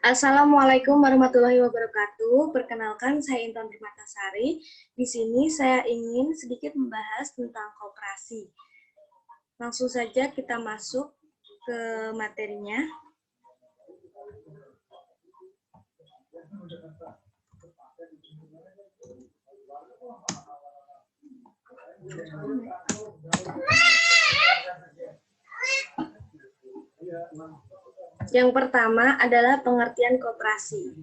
Assalamualaikum warahmatullahi wabarakatuh. Perkenalkan, saya Intan Permatasari. Di sini saya ingin sedikit membahas tentang koperasi. Langsung saja kita masuk ke materinya. Yang pertama adalah pengertian koperasi.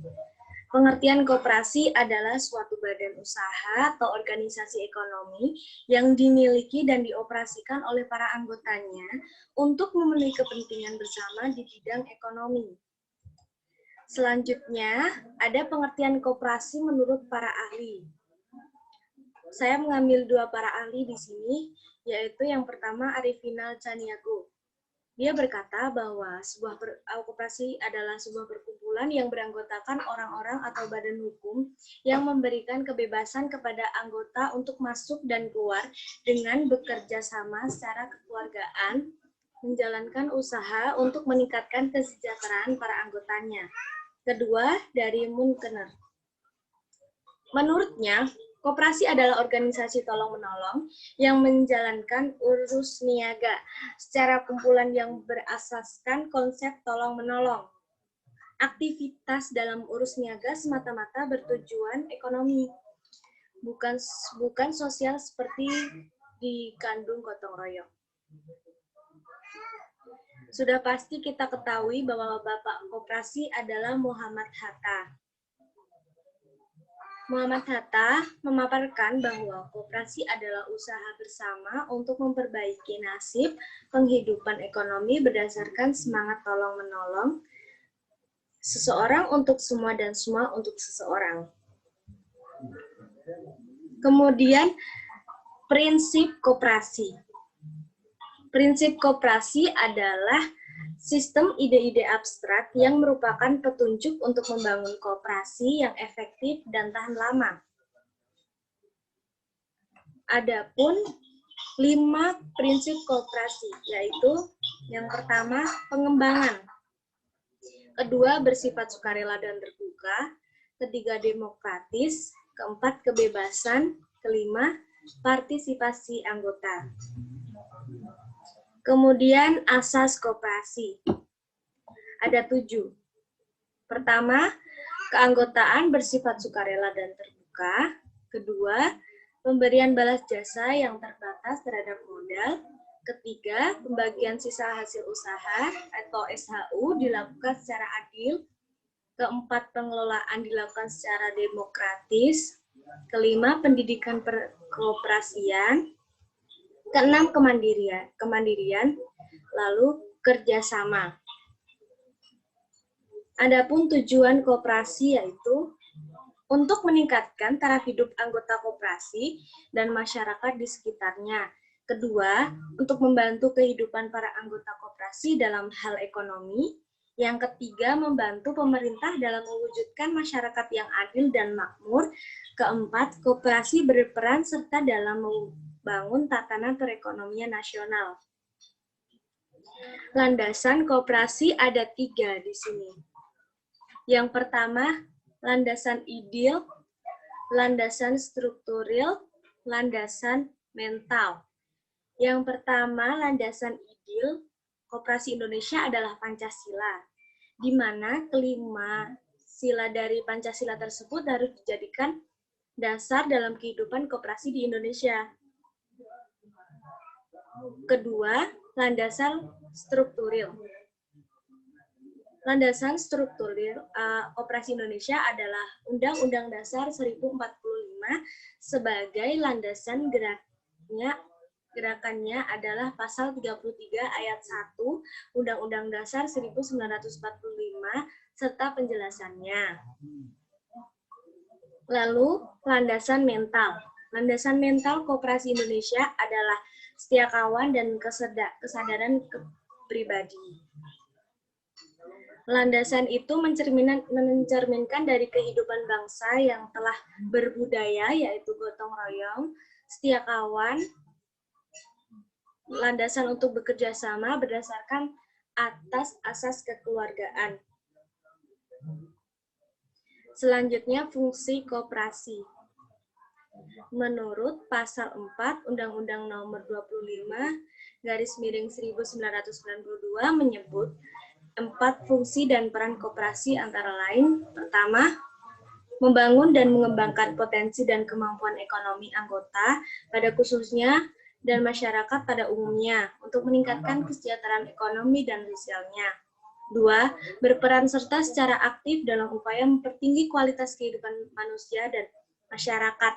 Pengertian koperasi adalah suatu badan usaha atau organisasi ekonomi yang dimiliki dan dioperasikan oleh para anggotanya untuk memenuhi kepentingan bersama di bidang ekonomi. Selanjutnya, ada pengertian koperasi menurut para ahli. Saya mengambil dua para ahli di sini, yaitu yang pertama Arifina Chaniago. Dia berkata bahwa sebuah koperasi adalah sebuah perkumpulan yang beranggotakan orang-orang atau badan hukum yang memberikan kebebasan kepada anggota untuk masuk dan keluar dengan bekerja sama secara kekeluargaan, menjalankan usaha untuk meningkatkan kesejahteraan para anggotanya. Kedua, dari Munkener. Menurutnya, koperasi adalah organisasi tolong-menolong yang menjalankan urus niaga secara kumpulan yang berasaskan konsep tolong-menolong. Aktivitas dalam urus niaga semata-mata bertujuan ekonomi, bukan sosial seperti dikandung gotong royong. Sudah pasti kita ketahui bahwa Bapak Koperasi adalah Muhammad Hatta. Muhammad Hatta memaparkan bahwa koperasi adalah usaha bersama untuk memperbaiki nasib penghidupan ekonomi berdasarkan semangat tolong-menolong, seseorang untuk semua dan semua untuk seseorang. Kemudian, prinsip koperasi. Prinsip koperasi adalah sistem ide-ide abstrak yang merupakan petunjuk untuk membangun koperasi yang efektif dan tahan lama. Adapun 5 prinsip koperasi, yaitu yang pertama, pengembangan. Kedua, bersifat sukarela dan terbuka. Ketiga, demokratis. Keempat, kebebasan. Kelima, partisipasi anggota. Kemudian asas koperasi. Ada 7. Pertama, keanggotaan bersifat sukarela dan terbuka. Kedua, pemberian balas jasa yang terbatas terhadap modal. Ketiga, pembagian sisa hasil usaha atau SHU dilakukan secara adil. Keempat, pengelolaan dilakukan secara demokratis. Kelima, pendidikan perkooperasian. Keenam, kemandirian, lalu kerjasama. Adapun tujuan koperasi yaitu untuk meningkatkan taraf hidup anggota koperasi dan masyarakat di sekitarnya. Kedua, untuk membantu kehidupan para anggota koperasi dalam hal ekonomi. Yang ketiga, membantu pemerintah dalam mewujudkan masyarakat yang adil dan makmur. Keempat, koperasi berperan serta dalam membangun tatanan perekonomian nasional. Landasan koperasi ada 3 di sini. Yang pertama, landasan ideal, landasan strukturil, landasan mental. Yang pertama, landasan ideal, koperasi Indonesia adalah Pancasila, di mana kelima sila dari Pancasila tersebut harus dijadikan dasar dalam kehidupan koperasi di Indonesia. Kedua, landasan strukturil. Landasan strukturil koperasi Indonesia adalah Undang-Undang Dasar 1045 sebagai landasan gerakannya adalah pasal 33 ayat 1 Undang-Undang Dasar 1945 serta penjelasannya. Lalu, landasan mental. Landasan mental koperasi Indonesia adalah setia kawan dan kesadaran pribadi. Landasan itu mencerminkan dari kehidupan bangsa yang telah berbudaya, yaitu gotong royong, setia kawan, landasan untuk bekerja sama berdasarkan atas asas kekeluargaan. Selanjutnya, fungsi koperasi. Menurut Pasal 4 Undang-Undang Nomor 25/1992 menyebut 4 fungsi dan peran koperasi antara lain, pertama, membangun dan mengembangkan potensi dan kemampuan ekonomi anggota pada khususnya dan masyarakat pada umumnya untuk meningkatkan kesejahteraan ekonomi dan sosialnya. 2. Berperan serta secara aktif dalam upaya mempertinggi kualitas kehidupan manusia dan masyarakat.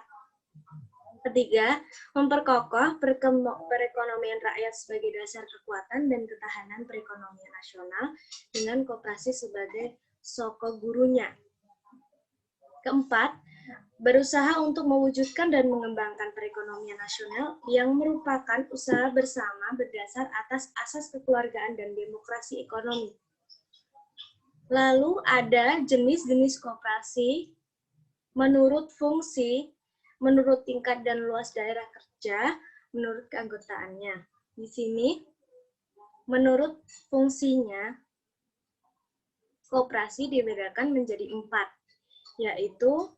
Ketiga, memperkokoh perekonomian rakyat sebagai dasar kekuatan dan ketahanan perekonomian nasional dengan koperasi sebagai soko gurunya. Keempat, berusaha untuk mewujudkan dan mengembangkan perekonomian nasional yang merupakan usaha bersama berdasar atas asas kekeluargaan dan demokrasi ekonomi. Lalu ada jenis-jenis koperasi menurut fungsi, menurut tingkat dan luas daerah kerja, menurut keanggotaannya. Di sini, menurut fungsinya, koperasi dibedakan menjadi 4, yaitu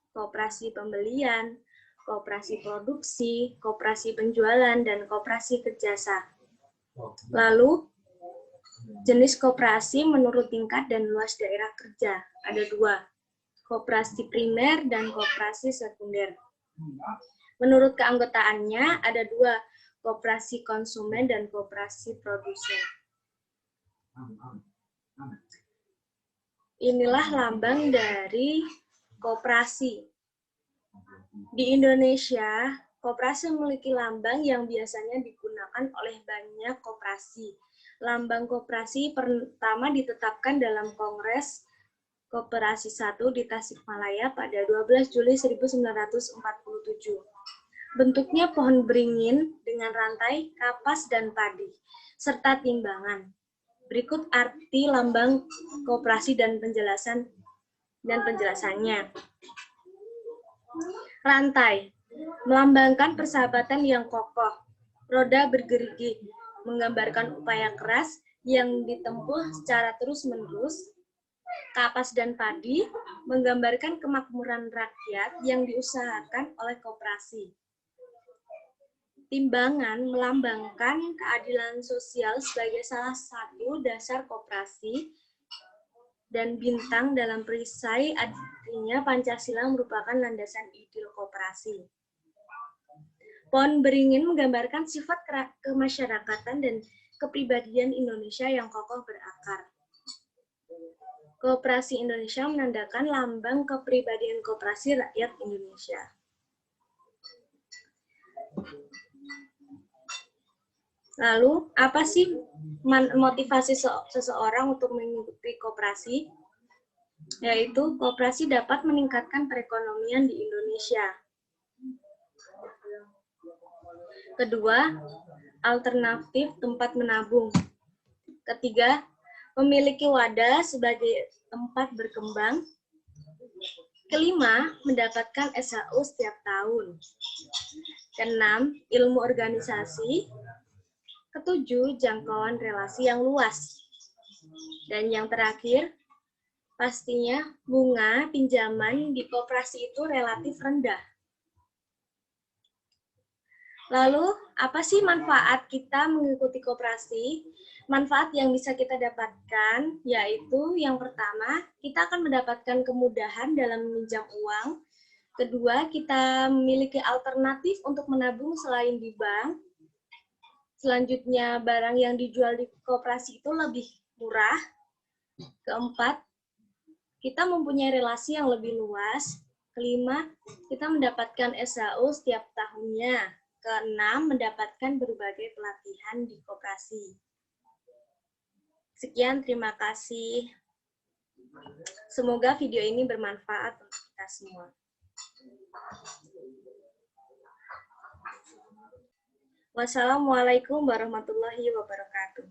koperasi pembelian, koperasi produksi, koperasi penjualan, dan koperasi kerjasama. Lalu, jenis koperasi menurut tingkat dan luas daerah kerja. Ada 2, koperasi primer dan koperasi sekunder. Menurut keanggotaannya ada 2, koperasi konsumen dan koperasi produsen. Inilah lambang dari koperasi. Di Indonesia, koperasi memiliki lambang yang biasanya digunakan oleh banyak koperasi. Lambang koperasi pertama ditetapkan dalam Kongres Koperasi 1 di Tasikmalaya pada 12 Juli 1947. Bentuknya pohon beringin dengan rantai, kapas, dan padi, serta timbangan. Berikut arti lambang koperasi dan penjelasannya. Rantai, melambangkan persahabatan yang kokoh. Roda bergerigi, menggambarkan upaya keras yang ditempuh secara terus-menerus. Kapas dan padi menggambarkan kemakmuran rakyat yang diusahakan oleh koperasi. Timbangan melambangkan keadilan sosial sebagai salah satu dasar koperasi, dan bintang dalam perisai artinya Pancasila merupakan landasan ideal koperasi. Pohon beringin menggambarkan sifat kemasyarakatan dan kepribadian Indonesia yang kokoh berakar. Koperasi Indonesia menandakan lambang kepribadian koperasi rakyat Indonesia. Lalu, apa sih motivasi seseorang untuk mengikuti koperasi? Yaitu, koperasi dapat meningkatkan perekonomian di Indonesia. Kedua, alternatif tempat menabung. Ketiga, memiliki wadah sebagai tempat berkembang. Kelima, mendapatkan SHU setiap tahun. Keenam, ilmu organisasi. Ketujuh, jangkauan relasi yang luas. Dan yang terakhir, pastinya bunga pinjaman di koperasi itu relatif rendah. Lalu, apa sih manfaat kita mengikuti koperasi? Manfaat yang bisa kita dapatkan yaitu yang pertama, kita akan mendapatkan kemudahan dalam meminjam uang. Kedua, kita memiliki alternatif untuk menabung selain di bank. Selanjutnya, barang yang dijual di koperasi itu lebih murah. Keempat, kita mempunyai relasi yang lebih luas. Kelima, kita mendapatkan SHU setiap tahunnya. Keenam, mendapatkan berbagai pelatihan di koperasi. Sekian, terima kasih. Semoga video ini bermanfaat untuk kita semua. Wassalamualaikum warahmatullahi wabarakatuh.